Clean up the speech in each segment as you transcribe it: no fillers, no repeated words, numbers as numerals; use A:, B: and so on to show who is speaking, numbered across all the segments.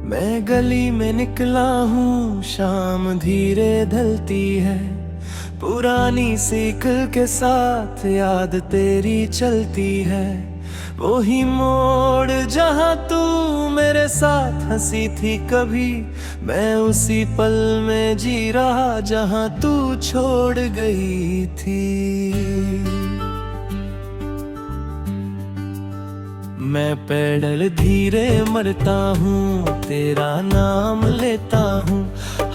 A: मैं गली में निकला हूँ, शाम धीरे ढलती है। पुरानी साइकिल के साथ याद तेरी चलती है। वो ही मोड़ जहाँ तू मेरे साथ हंसी थी कभी, मैं उसी पल में जी रहा जहाँ तू छोड़ गई थी। मैं पैडल धीरे मरता हूँ, तेरा नाम लेता हूँ।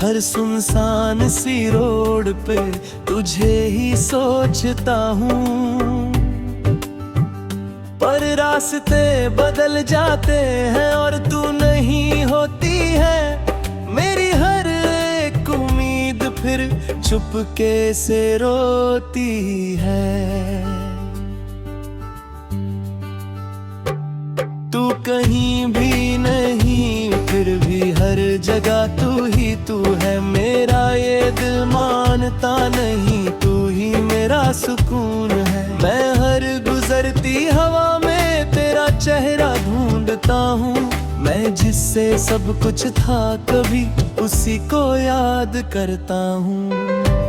A: हर सुनसान सी रोड पे तुझे ही सोचता हूँ। पर रास्ते बदल जाते हैं और तू नहीं होती है। मेरी हर एक उम्मीद फिर चुपके से रोती है। तू कहीं भी नहीं, फिर भी हर जगह तू ही तू है। मेरा ये दिल मानता नहीं, तू ही मेरा सुकून है। मैं हर गुजरती हवा में तेरा चेहरा ढूंढता हूँ। मैं जिससे सब कुछ था कभी, उसी को याद करता हूँ।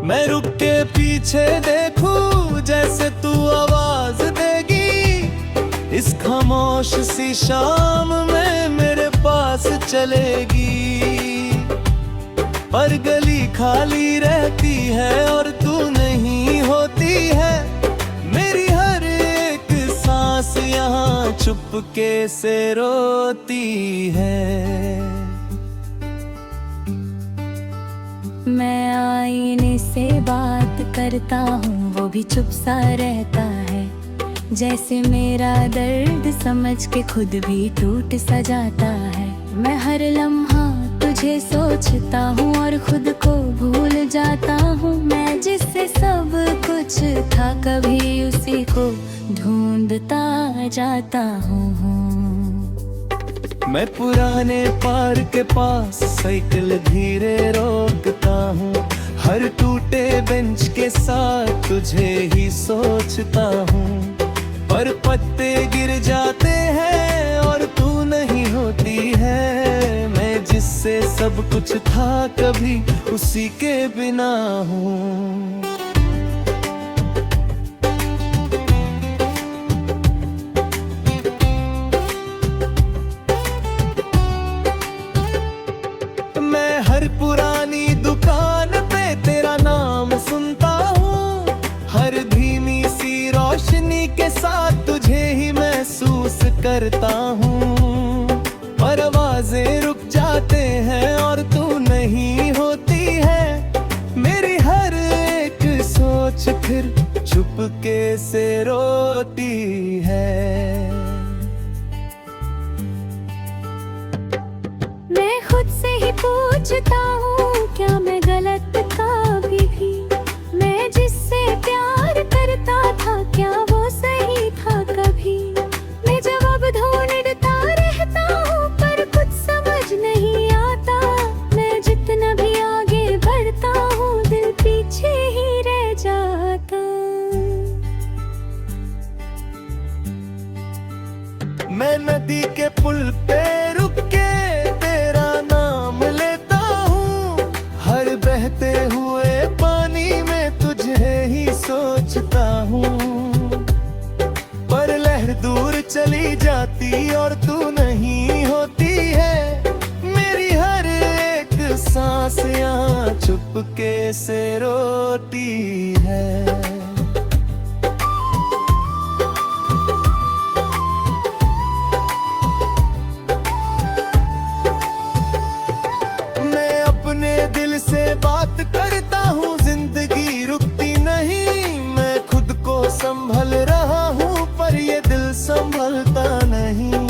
A: मैं रुक के पीछे देखूं, जैसे तू आवाज देगी। इस खामोश सी शाम में मेरे पास चलेगी। पर गली खाली रहती है और तू नहीं होती है। मेरी हर एक सांस यहाँ चुपके से रोती है।
B: मैं आईने से बात करता हूँ, वो भी चुप सा रहता है। जैसे मेरा दर्द समझ के खुद भी टूट सा जाता है। मैं हर लम्हा तुझे सोचता हूँ और खुद को भूल जाता हूँ। मैं जिससे सब कुछ था कभी, उसी को ढूंढता जाता हूँ।
A: मैं पुराने पार्क के पास साइकिल धीरे रोकता हूँ। हर टूटे बेंच के साथ तुझे ही सोचता हूँ। पर पत्ते गिर जाते हैं और तू नहीं होती है। मैं जिससे सब कुछ था कभी, उसी के बिना हूँ। हर पुरानी दुकान पे तेरा नाम सुनता हूँ। हर धीमी सी रोशनी के साथ तुझे ही महसूस करता हूँ। पर आवाजें रुक जाते हैं और तू नहीं होती है। मेरी हर एक सोच फिर चुपके से रोती है।
B: मैं खुद से ही पूछता हूँ, क्या मैं गलत था भी? मैं जिससे प्यार करता था, क्या वो सही था कभी? मैं जवाब ढूंढता रहता हूँ, पर कुछ समझ नहीं आता। मैं जितना भी आगे बढ़ता हूँ, दिल पीछे ही रह जाता।
A: मैं नदी के पुल पे रुक के तेरा नाम लेता हूँ। हर बहते हुए पानी में तुझे ही सोचता हूँ। पर लहर दूर चली जाती और तू नहीं होती है। मेरी हर एक सांस यहाँ चुपके से रोती है। दिल से बात करता हूँ, जिंदगी रुकती नहीं। मैं खुद को संभल रहा हूँ, पर ये दिल संभलता नहीं।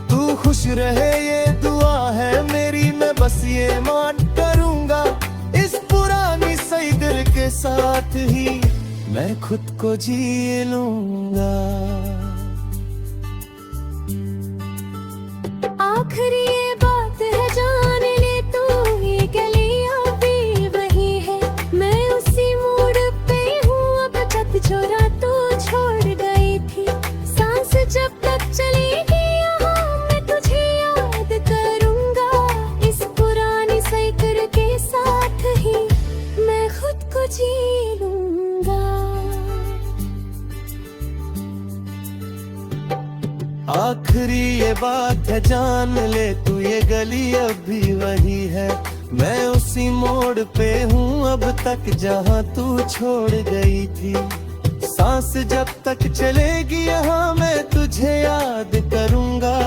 A: तू खुश रहे ये दुआ है मेरी, मैं बस ये मान करूँगा। इस पुरानी सही दिल के साथ ही मैं खुद को जी लूँगा।
B: चलेगी यहाँ मैं तुझे याद करूँगा, इस पुरानी साइकिल के साथ ही मैं खुद को जी लूँगा।
A: आखिरी ये बात है जान ले तू, ये गली अब भी वही है, मैं उसी मोड़ पे हूँ अब तक जहाँ तू छोड़ गई थी। सांस जब तक चलेगी यहाँ मैं तुझे याद करूँगा,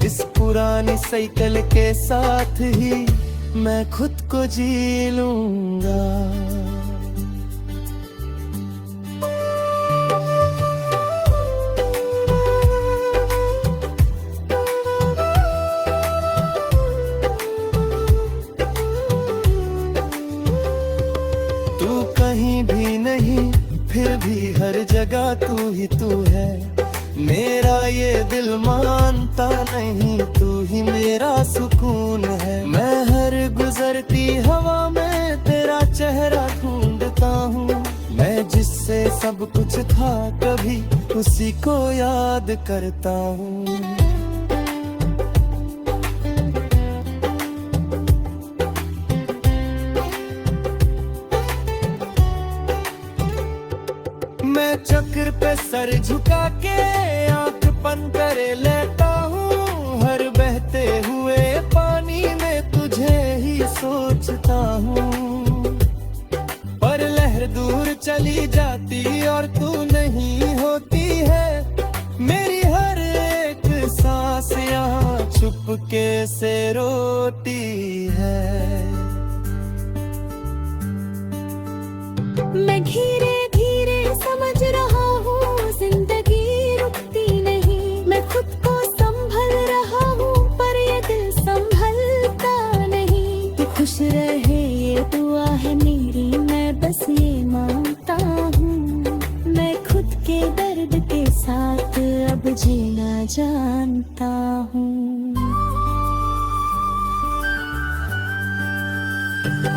A: इस पुरानी साइकिल के साथ ही मैं खुद को जी लूँगा। तू कहीं भी नहीं फिर भी हर जगह तू ही तू है, मेरा ये दिल मानता नहीं तू ही मेरा सुकून है। मैं हर गुजरती हवा में तेरा चेहरा ढूंढता हूँ, मैं जिससे सब कुछ था कभी उसी को याद करता हूँ। मैं चक्र पे सर झुका के आंख बंद करे लेता हूँ, हर बहते हुए पानी में तुझे ही सोचता हूँ। पर लहर दूर चली जाती और तू नहीं होती है, मेरी हर एक सांस यहाँ चुपके से रोती है।
B: मैं धीरे समझ रहा हूँ जिंदगी रुकती नहीं, मैं खुद को संभल रहा हूँ पर ये दिल संभलता नहीं। तू खुश रहे ये दुआ है मेरी, मैं बस ये मांगता हूँ, मैं खुद के दर्द के साथ अब जीना जानता हूँ।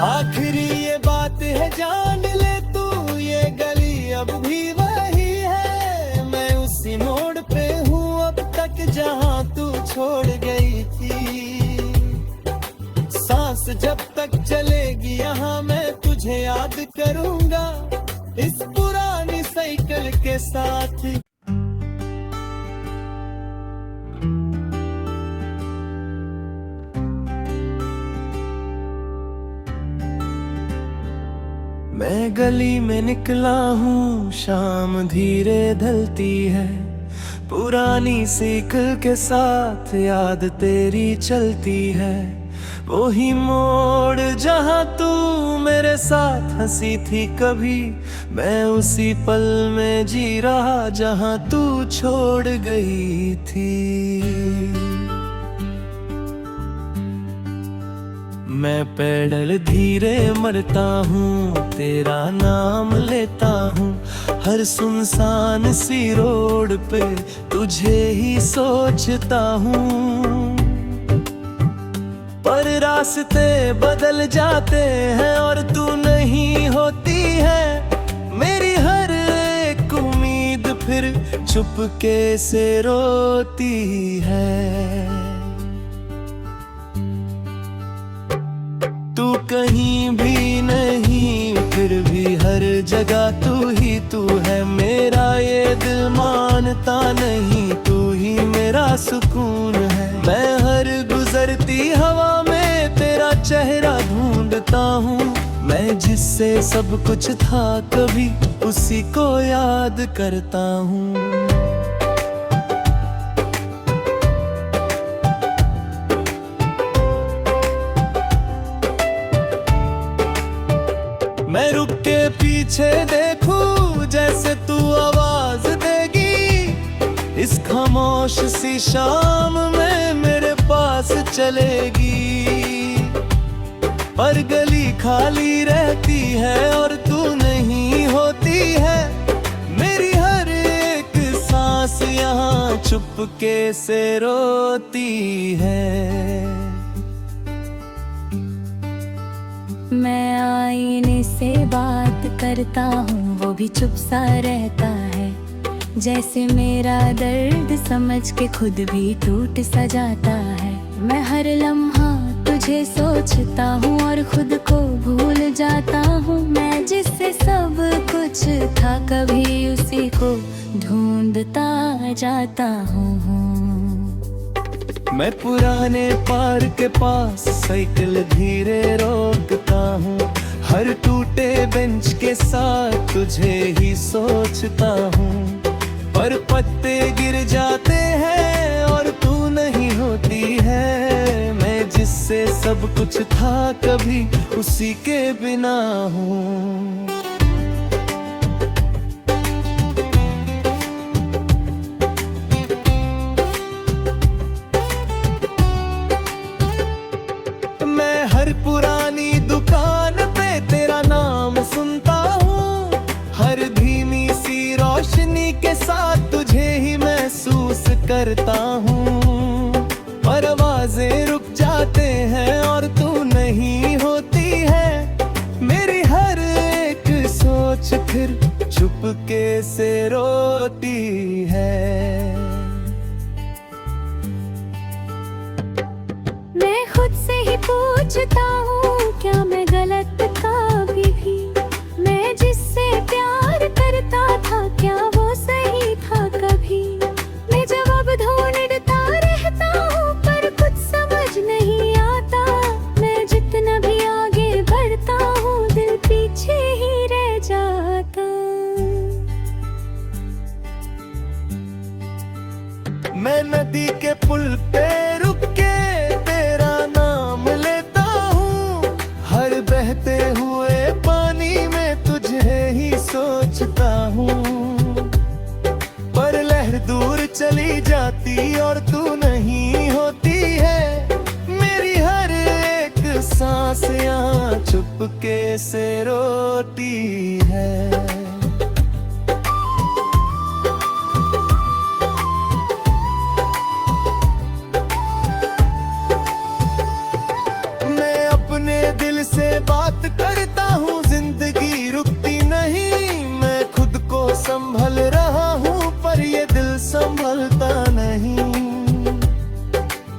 A: आखिरी ये बात है जान ले तू, ये गली अब भी वही है, मैं उसी मोड़ पे हूँ अब तक जहाँ तू छोड़ गई थी। सांस जब तक चलेगी यहाँ मैं तुझे याद करूँगा, इस पुरानी साइकिल के साथ। मैं गली में निकला हूँ, शाम धीरे ढलती है, पुरानी साइकिल के साथ याद तेरी चलती है। वही मोड़ जहाँ तू मेरे साथ हंसी थी कभी, मैं उसी पल में जी रहा जहाँ तू छोड़ गई थी। मैं पैडल धीरे मरता हूँ, तेरा नाम लेता हूँ, हर सुनसान सी रोड पे तुझे ही सोचता हूँ। पर रास्ते बदल जाते हैं और तू नहीं होती है, मेरी हर एक उम्मीद फिर चुपके से रोती है। तू कहीं भी नहीं फिर भी हर जगह तू ही तू है, मेरा ये दिल मानता नहीं तू ही मेरा सुकून है। मैं हर गुजरती हवा में तेरा चेहरा ढूंढता हूँ, मैं जिससे सब कुछ था कभी उसी को याद करता हूँ। मैं रुक के पीछे देखूं जैसे तू आवाज देगी, इस खामोश सी शाम में मेरे पास चलेगी। पर गली खाली रहती है और तू नहीं होती है, मेरी हर एक सांस यहाँ चुपके से रोती है।
B: मैं आईने से बात करता हूँ, वो भी चुप सा रहता है, जैसे मेरा दर्द समझ के खुद भी टूट सा जाता है। मैं हर लम्हा तुझे सोचता हूँ और खुद को भूल जाता हूँ। मैं जिससे सब कुछ था कभी उसी को ढूंढता जाता हूँ।
A: मैं पुराने पार्क के पास साइकिल धीरे रोकता हूँ। हर टूटे बेंच के साथ तुझे ही सोचता हूँ। पर पत्ते गिर जाते हैं और तू नहीं होती है। मैं जिससे सब कुछ था कभी उसी के बिना हूँ। हर पुरानी दुकान पे तेरा नाम सुनता हूँ। हर धीमी सी रोशनी के साथ तुझे ही महसूस करता हूँ। परवाज़ें रुक जाते हैं और तू नहीं होती है। मेरी हर एक सोच फिर चुपके से रोती है।
B: मैं खुद से ही पूछता हूँ क्या मैं गलत कभी भी। मैं जिससे प्यार करता था क्या वो सही था कभी। मैं जवाब ढूंढता रहता हूँ पर कुछ समझ नहीं आता। मैं जितना भी आगे बढ़ता हूँ दिल पीछे ही रह जाता।
A: मैं नदी के पुल पे रुक के तेरा नाम लेता हूँ। हर बहते हुए पानी में तुझे ही सोचता हूँ। पर लहर दूर चली जाती और तू नहीं होती है। मेरी हर एक सांस यहाँ चुपके से रोती है। दिल से बात करता हूँ जिंदगी रुकती नहीं। मैं खुद को संभल रहा हूँ पर ये दिल संभलता नहीं।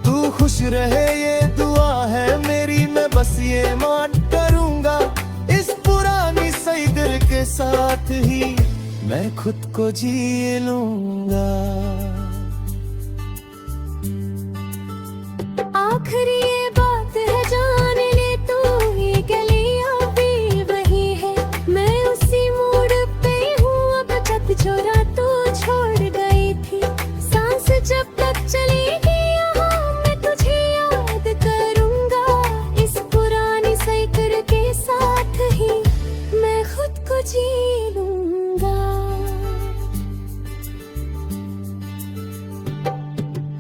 A: तू खुश रहे ये दुआ है मेरी। मैं बस ये मान करूँगा इस पुरानी सही दिल के साथ ही मैं खुद को जी लूँगा।
B: आखिरी ये बात है जान ले तू, ये गलियां भी वही है। मैं उसी मोड़ पे हूँ अब तक जो रात तू छोड़ गई थी। सांस जब तक चलेगी यहाँ मैं तुझे याद करूँगा। इस पुरानी साइकिल के साथ ही मैं खुद को जी लूँगा।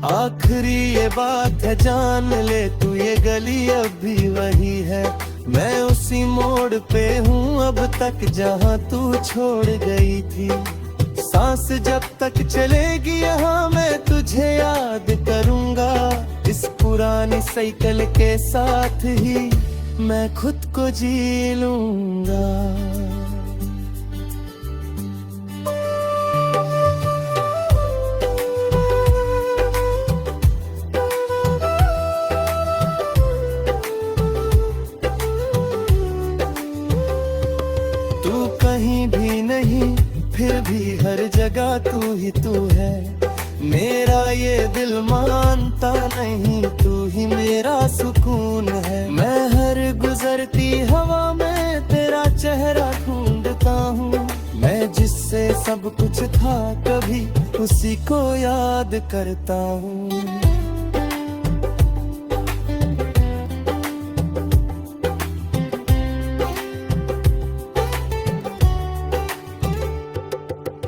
A: आखिरी ये बात है जान ले तू, ये गली अब भी वही है। मैं उसी मोड़ पे हूँ अब तक जहाँ तू छोड़ गई थी। सांस जब तक चलेगी यहाँ मैं तुझे याद करूँगा। इस पुरानी साइकिल के साथ ही मैं खुद को जी लूँगा। तू कहीं भी नहीं फिर भी हर जगह तू ही तू है। मेरा ये दिल मानता नहीं तू ही मेरा सुकून है। मैं हर गुजरती हवा में तेरा चेहरा ढूंढता हूँ। मैं जिससे सब कुछ था कभी उसी को याद करता हूँ।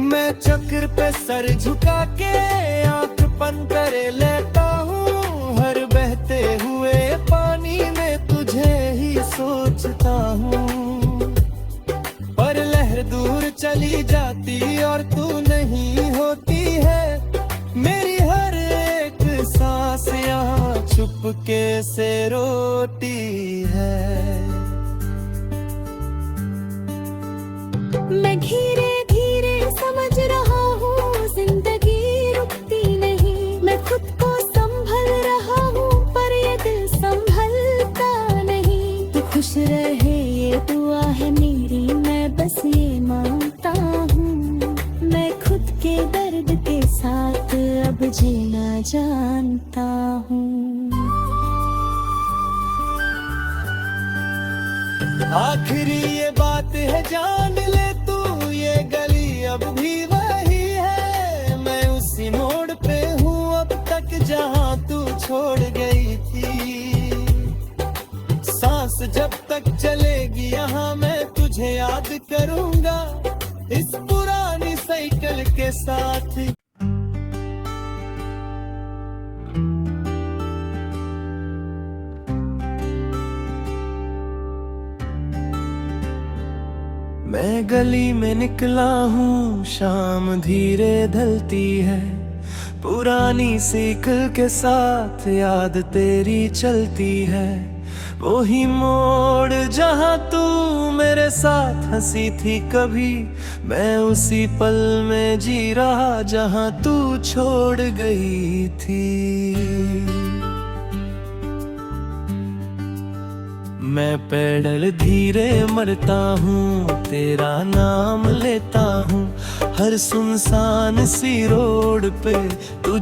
A: मैं चक्र पे सर झुका के आंख बंद करे लेता हूँ। हर बहते हुए पानी में तुझे ही सोचता हूँ। पर लहर दूर चली जाती और तू नहीं होती है। मेरी हर एक सांस यहाँ चुपके से रोती है।
B: मैं धीरे धीरे समझ रहा हूँ जीना जानता हूँ।
A: आखिरी ये बात है जान ले तू, ये गली अब भी वही है। मैं उसी मोड़ पे हूँ अब तक जहाँ तू छोड़ गई थी। सांस जब तक चलेगी यहाँ मैं तुझे याद करूँगा, इस पुरानी साइकिल के साथ। मैं गली में निकला हूँ, शाम धीरे ढलती है। पुरानी साइकिल के साथ याद तेरी चलती है। वही मोड़ जहाँ तू मेरे साथ हंसी थी कभी, मैं उसी पल में जी रहा जहाँ तू छोड़ गई थी। मैं पैडल धीरे मरता हूँ, तेरा नाम लेता हूँ। हर सुनसान सी रोड पे तू